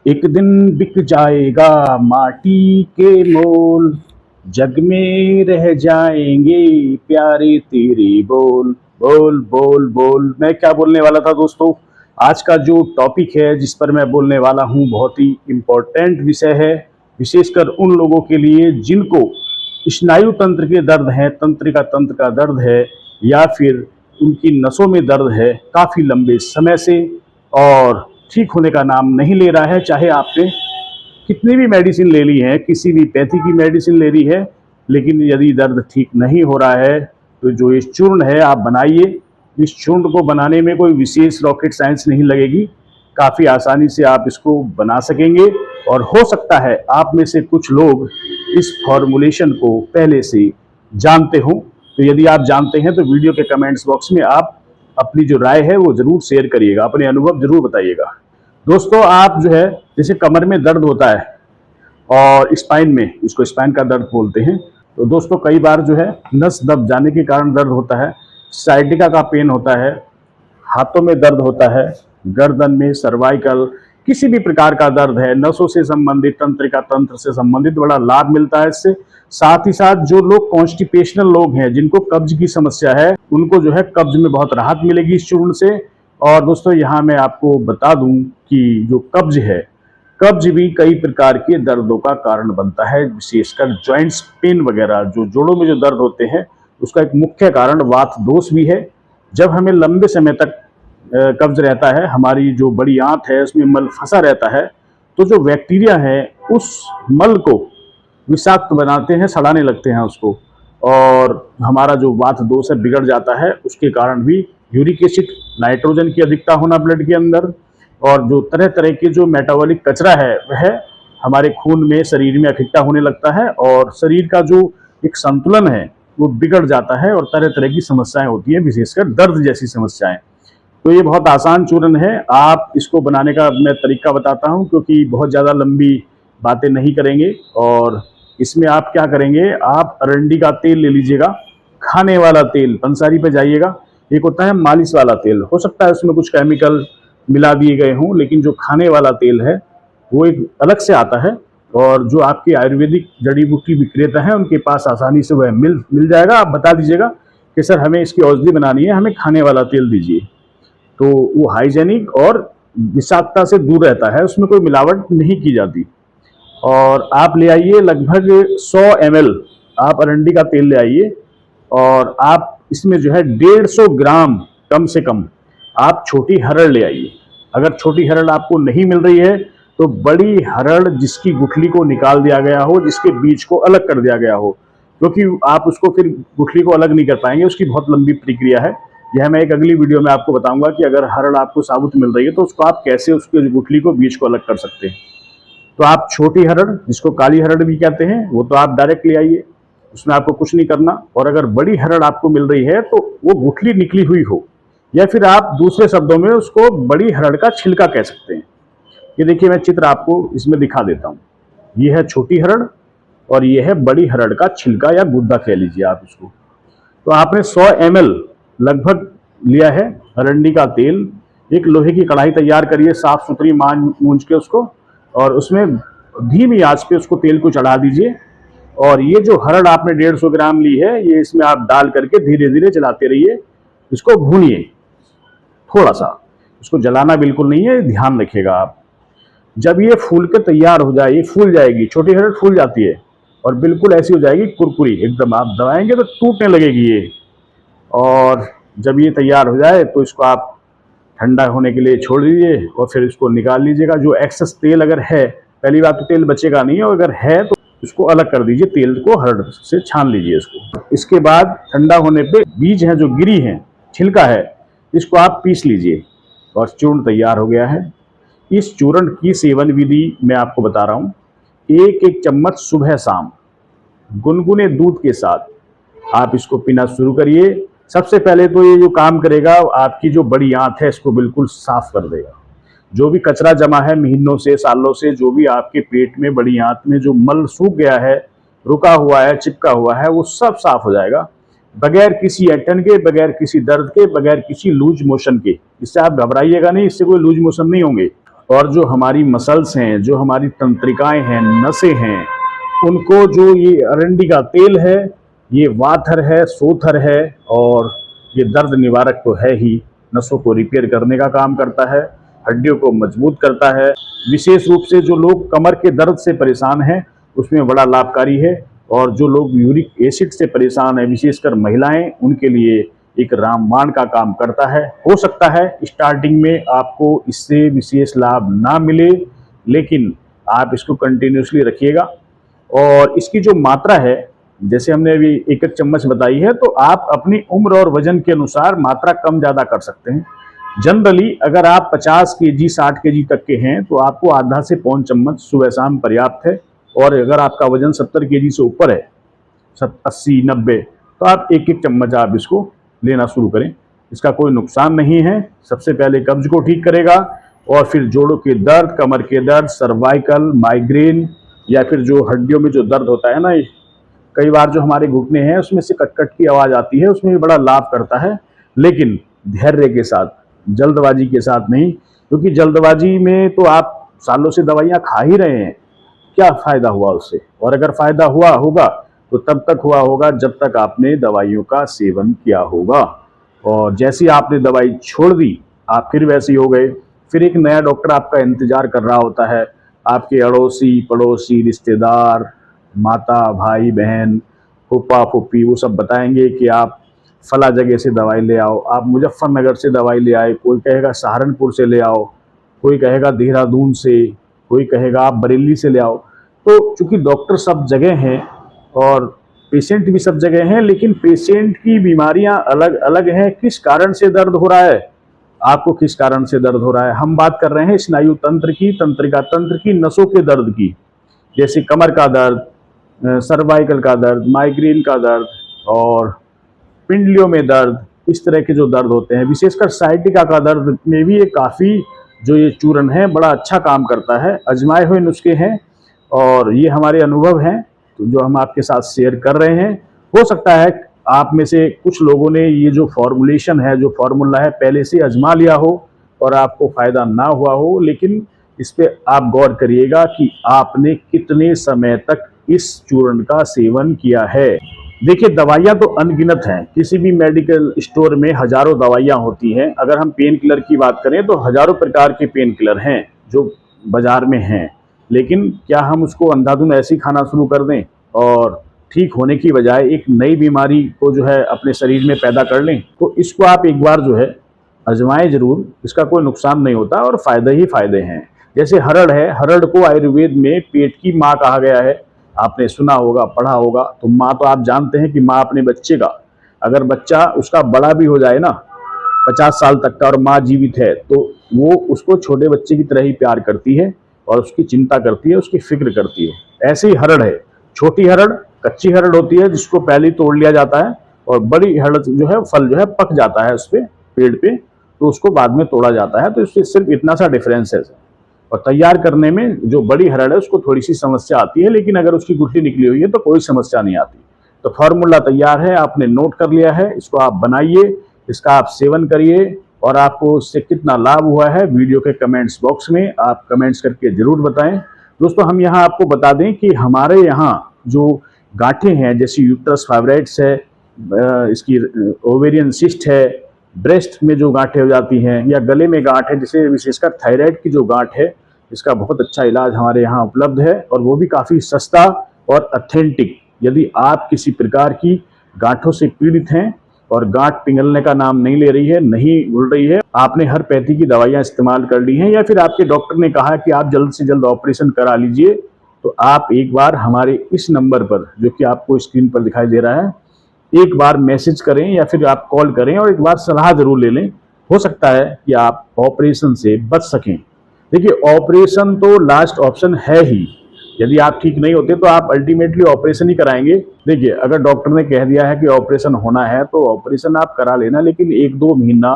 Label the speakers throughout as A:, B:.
A: एक दिन बिक जाएगा माटी के मोल, जग में रह जाएंगे प्यारे तेरे बोल। बोल बोल बोल। मैं क्या बोलने वाला था दोस्तों, आज का जो टॉपिक है जिस पर मैं बोलने वाला हूँ बहुत ही इम्पोर्टेंट विषय है, विशेषकर उन लोगों के लिए जिनको स्नायु तंत्र के दर्द है, तंत्रिका तंत्र का दर्द है, या फिर उनकी नसों में दर्द है काफ़ी लंबे समय से और ठीक होने का नाम नहीं ले रहा है। चाहे आपने कितनी भी मेडिसिन ले ली है, किसी भी पैथी की मेडिसिन ले ली है, लेकिन यदि दर्द ठीक नहीं हो रहा है तो जो ये चूर्ण है आप बनाइए। इस चूर्ण को बनाने में कोई विशेष रॉकेट साइंस नहीं लगेगी, काफ़ी आसानी से आप इसको बना सकेंगे। और हो सकता है आप में से कुछ लोग इस फॉर्मुलेशन को पहले से जानते हो, तो यदि आप जानते हैं तो वीडियो के कमेंट्स बॉक्स में आप अपनी जो राय है वो जरूर शेयर करिएगा, अपने अनुभव जरूर बताइएगा। दोस्तों, आप जो है जैसे कमर में दर्द होता है और स्पाइन में, इसको स्पाइन का दर्द बोलते हैं, तो दोस्तों कई बार जो है नस दब जाने के कारण दर्द होता है, साइटिका का पेन होता है, हाथों में दर्द होता है, गर्दन में, सर्वाइकल, किसी भी प्रकार का दर्द है, नसों से संबंधित, तंत्रिका तंत्र से संबंधित बड़ा लाभ मिलता है इससे। साथ ही साथ जो लोग कॉन्स्टिपेशनल लोग हैं, जिनको कब्ज की समस्या है, उनको जो है कब्ज में बहुत राहत मिलेगी इस चूर्ण से। और दोस्तों यहाँ मैं आपको बता दूं कि जो कब्ज है, कब्ज भी कई प्रकार के दर्दों का कारण बनता है, विशेषकर जॉइंट्स पेन वगैरह, जो जोड़ों में जो दर्द होते हैं उसका एक मुख्य कारण वात दोष भी है। जब हमें लंबे समय तक कब्ज रहता है, हमारी जो बड़ी आंत है उसमें मल फंसा रहता है, तो जो बैक्टीरिया है उस मल को विषाक्त बनाते हैं, सड़ाने लगते हैं उसको, और हमारा जो वात दोष है बिगड़ जाता है। उसके कारण भी यूरिक एसिड, नाइट्रोजन की अधिकता होना ब्लड के अंदर, और जो तरह तरह के जो मेटाबॉलिक कचरा है वह हमारे खून में, शरीर में इकट्ठा होने लगता है, और शरीर का जो एक संतुलन है वो बिगड़ जाता है और तरह तरह की समस्याएं होती हैं, विशेषकर दर्द जैसी समस्याएं। तो ये बहुत आसान चूर्ण है, आप इसको बनाने का मैं तरीका बताता हूँ, क्योंकि बहुत ज़्यादा लंबी बातें नहीं करेंगे। और इसमें आप क्या करेंगे, आप अरंडी का तेल ले लीजिएगा, खाने वाला तेल, पंसारी पे जाइएगा, एक होता है मालिश वाला तेल, हो सकता है उसमें कुछ केमिकल मिला दिए गए हों, लेकिन जो खाने वाला तेल है वो एक अलग से आता है, और जो आपके आयुर्वेदिक जड़ी बूटी विक्रेता हैं उनके पास आसानी से वह मिल जाएगा। आप बता दीजिएगा कि सर हमें इसकी औषधि बनानी है, हमें खाने वाला तेल दीजिए, तो वो हाइजेनिक और विषाक्तता से दूर रहता है, उसमें कोई मिलावट नहीं की जाती। और आप ले आइए लगभग 100 ml आप अरंडी का तेल ले आइए, और आप इसमें जो है 150 ग्राम कम से कम आप छोटी हरड़ ले आइए। अगर छोटी हरड़ आपको नहीं मिल रही है तो बड़ी हरड़ जिसकी गुठली को निकाल दिया गया हो, जिसके बीज को अलग कर दिया गया हो, क्योंकि आप उसको फिर गुठली को अलग नहीं कर पाएंगे, उसकी बहुत लंबी प्रक्रिया है। यह मैं एक अगली वीडियो में आपको बताऊंगा कि अगर हरड़ आपको साबुत मिल रही है तो उसको आप कैसे उसकी गुठली को, बीज को अलग कर सकते हैं। तो आप छोटी हरड़, जिसको काली हरड़ भी कहते हैं, वो तो आप डायरेक्ट ले आइए, उसमें आपको कुछ नहीं करना। और अगर बड़ी हरड़ आपको मिल रही है तो वो गुठली निकली हुई हो, या फिर आप दूसरे शब्दों में उसको बड़ी हरड़ का छिलका कह सकते हैं। ये देखिए मैं चित्र आपको इसमें दिखा देता हूँ, ये है छोटी हरड़ और ये है बड़ी हरड़ का छिलका या गुद्दा कह लीजिए आप इसको। तो आपने 100 ml लगभग लिया है अरंडी का तेल, एक लोहे की कढ़ाई तैयार करिए, साफ सुथरी मूंज के उसको, और उसमें धीमी आंच पे उसको तेल को चढ़ा दीजिए। और ये जो हरड़ आपने 150 ग्राम ली है, ये इसमें आप डाल करके धीरे धीरे चलाते रहिए, इसको भूनिए थोड़ा सा, इसको जलाना बिल्कुल नहीं है, ध्यान रखिएगा आप। जब ये फूल के तैयार हो जाए, ये फूल जाएगी, छोटी हरड़ फूल जाती है और बिल्कुल ऐसी हो जाएगी कुरकुरी एकदम, आप दबाएंगे तो टूटने लगेगी ये। और जब ये तैयार हो जाए तो इसको आप ठंडा होने के लिए छोड़ दीजिए और फिर इसको निकाल लीजिएगा। जो एक्सेस तेल अगर है, पहली बात तो तेल बचेगा नहीं, और अगर है तो इसको अलग कर दीजिए, तेल को हरड़ से छान लीजिए इसको। इसके बाद ठंडा होने पे बीज हैं जो गिरी हैं, छिलका है, इसको आप पीस लीजिए और चूर्ण तैयार हो गया है। इस चूर्ण की सेवन विधि मैं आपको बता रहा हूँ, एक एक चम्मच सुबह शाम गुनगुने दूध के साथ आप इसको पीना शुरू करिए। सबसे पहले तो ये जो काम करेगा, आपकी जो बड़ी आंत है इसको बिल्कुल साफ कर देगा। जो भी कचरा जमा है महीनों से, सालों से, जो भी आपके पेट में, बड़ी आंत में जो मल सूख गया है, रुका हुआ है, चिपका हुआ है, वो सब साफ हो जाएगा, बगैर किसी ऐंठन के, बगैर किसी दर्द के, बगैर किसी लूज मोशन के। इससे आप घबराइएगा नहीं, इससे कोई लूज मोशन नहीं होंगे। और जो हमारी मसल्स हैं, जो हमारी तंत्रिकाएं हैं, नसें हैं, उनको जो ये अरंडी का तेल है, ये वाथर है, सोथर है, और ये दर्द निवारक तो है ही, नसों को रिपेयर करने का काम करता है, हड्डियों को मजबूत करता है। विशेष रूप से जो लोग कमर के दर्द से परेशान हैं उसमें बड़ा लाभकारी है, और जो लोग यूरिक एसिड से परेशान हैं, विशेषकर महिलाएं, उनके लिए एक रामबाण का काम करता है। हो सकता है स्टार्टिंग में आपको इससे विशेष लाभ ना मिले, लेकिन आप इसको कंटिन्यूसली रखिएगा। और इसकी जो मात्रा है, जैसे हमने अभी एक एक चम्मच बताई है, तो आप अपनी उम्र और वजन के अनुसार मात्रा कम ज़्यादा कर सकते हैं। जनरली अगर आप 50 केजी 60 केजी तक के हैं तो आपको आधा से पौन चम्मच सुबह शाम पर्याप्त है। और अगर आपका वजन 70 केजी से ऊपर है, 80 90, तो आप एक एक चम्मच आप इसको लेना शुरू करें। इसका कोई नुकसान नहीं है। सबसे पहले कब्ज को ठीक करेगा, और फिर जोड़ों के दर्द, कमर के दर्द, सर्वाइकल, माइग्रेन, या फिर जो हड्डियों में जो दर्द होता है ना, कई बार जो हमारे घुटने हैं उसमें से कट कट की आवाज़ आती है, उसमें भी बड़ा लाभ करता है। लेकिन धैर्य के साथ, जल्दबाजी के साथ नहीं, क्योंकि जल्दबाजी में तो आप सालों से दवाइयाँ खा ही रहे हैं, क्या फ़ायदा हुआ उससे? और अगर फ़ायदा हुआ होगा तो तब तक हुआ होगा जब तक आपने दवाइयों का सेवन किया होगा। और जैसे ही आपने दवाई छोड़ दी, आप फिर वैसे ही हो गए। फिर एक नया डॉक्टर आपका इंतजार कर रहा होता है। आपके अड़ोसी पड़ोसी, रिश्तेदार, माता भाई बहन, फूफा फूफी, वो सब बताएंगे कि आप फला जगह से दवाई ले आओ, आप मुजफ्फरनगर से दवाई ले आए, कोई कहेगा सहारनपुर से ले आओ, कोई कहेगा देहरादून से, कोई कहेगा आप बरेली से ले आओ। तो चूंकि डॉक्टर सब जगह हैं और पेशेंट भी सब जगह हैं, लेकिन पेशेंट की बीमारियां अलग अलग हैं। किस कारण से दर्द हो रहा है, आपको किस कारण से दर्द हो रहा है? हम बात कर रहे हैं स्नायु तंत्र की, तंत्रिका तंत्र की, नसों के दर्द की, जैसे कमर का दर्द, सर्वाइकल का दर्द, माइग्रेन का दर्द, और पिंडलियों में दर्द। इस तरह के जो दर्द होते हैं, विशेषकर साइटिका का दर्द में भी ये काफ़ी, जो ये चूर्ण है, बड़ा अच्छा काम करता है। आजमाए हुए नुस्खे हैं और ये हमारे अनुभव हैं, तो जो हम आपके साथ शेयर कर रहे हैं। हो सकता है आप में से कुछ लोगों ने ये जो फॉर्मुलेशन है, जो फॉर्मूला है, पहले से आजमा लिया हो और आपको फ़ायदा ना हुआ हो, लेकिन इस पे आप गौर करिएगा कि आपने कितने समय तक इस चूर्ण का सेवन किया है। देखिए, दवाइयाँ तो अनगिनत हैं, किसी भी मेडिकल स्टोर में हजारों दवाइयाँ होती हैं। अगर हम पेन किलर की बात करें तो हजारों प्रकार के पेन किलर हैं जो बाजार में हैं, लेकिन क्या हम उसको अंधाधुंध ऐसे ही खाना शुरू कर दें और ठीक होने की बजाय एक नई बीमारी को जो है अपने शरीर में पैदा कर लें? तो इसको आप एक बार जो है आजमाएं जरूर, इसका कोई नुकसान नहीं होता और फायदे ही फायदे हैं। जैसे हरड़ है, हरड़ को आयुर्वेद में पेट की माँ कहा गया है। आपने सुना होगा, पढ़ा होगा। तो माँ तो आप जानते हैं कि माँ अपने बच्चे का, अगर बच्चा उसका बड़ा भी हो जाए ना, 50 साल तक का, और माँ जीवित है, तो वो उसको छोटे बच्चे की तरह ही प्यार करती है और उसकी चिंता करती है, उसकी फिक्र करती है। ऐसे ही हरड़ है। छोटी हरड़, कच्ची हरड़ होती है जिसको पहले ही तोड़ लिया जाता है, और बड़ी हरड़ जो है, फल जो है पक जाता है उस पे, पेड़ पे, तो उसको बाद में तोड़ा जाता है। तो इससे सिर्फ इतना सा डिफरेंस है। और तैयार करने में जो बड़ी हरड़ है उसको थोड़ी सी समस्या आती है, लेकिन अगर उसकी गुठली निकली हुई है तो कोई समस्या नहीं आती। तो फॉर्मूला तैयार है, आपने नोट कर लिया है, इसको आप बनाइए, इसका आप सेवन करिए, और आपको इससे कितना लाभ हुआ है वीडियो के कमेंट्स बॉक्स में आप कमेंट्स करके जरूर बताएं। दोस्तों, हम यहाँ आपको बता दें कि हमारे यहाँ जो गांठें हैं, जैसे यूट्रस फाइब्राइड्स है, इसकी ओवेरियन सिस्ट है, ब्रेस्ट में जो गांठें हो जाती हैं, या गले में गांठ है, जिसे विशेषकर थायराइड की जो गांठ है, इसका बहुत अच्छा इलाज हमारे यहाँ उपलब्ध है, और वो भी काफ़ी सस्ता और ऑथेंटिक। यदि आप किसी प्रकार की गांठों से पीड़ित हैं और गांठ पिघलने का नाम नहीं ले रही है, नहीं उड़ रही है, आपने हर पैथी की दवाइयाँ इस्तेमाल कर ली हैं, या फिर आपके डॉक्टर ने कहा कि आप जल्द से जल्द ऑपरेशन करा लीजिए, तो आप एक बार हमारे इस नंबर पर, जो कि आपको स्क्रीन पर दिखाई दे रहा है, एक बार मैसेज करें या फिर आप कॉल करें और एक बार सलाह जरूर ले लें। हो सकता है कि आप ऑपरेशन से बच सकें। देखिए, ऑपरेशन तो लास्ट ऑप्शन है ही। यदि आप ठीक नहीं होते तो आप अल्टीमेटली ऑपरेशन ही कराएंगे। देखिए, अगर डॉक्टर ने कह दिया है कि ऑपरेशन होना है तो ऑपरेशन आप करा लेना, लेकिन 1-2 महीना,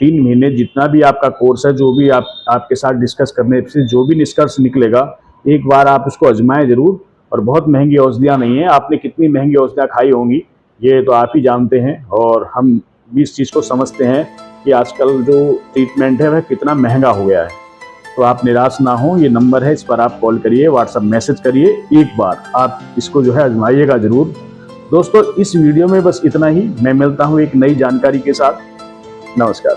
A: 3 महीने, जितना भी आपका कोर्स है, जो भी आपके साथ डिस्कस करने से जो भी निष्कर्ष निकलेगा, एक बार आप उसको आजमाएं जरूर। और बहुत महंगी औषधियाँ नहीं है। आपने कितनी महंगी औषधियाँ खाई होंगी ये तो आप ही जानते हैं, और हम भी इस चीज़ को समझते हैं कि आजकल जो ट्रीटमेंट है वह कितना महंगा हो गया है। तो आप निराश ना हो, ये नंबर है, इस पर आप कॉल करिए, व्हाट्सएप मैसेज करिए, एक बार आप इसको जो है आजमाइएगा जरूर। दोस्तों इस वीडियो में बस इतना ही, मैं मिलता हूं एक नई जानकारी के साथ। नमस्कार।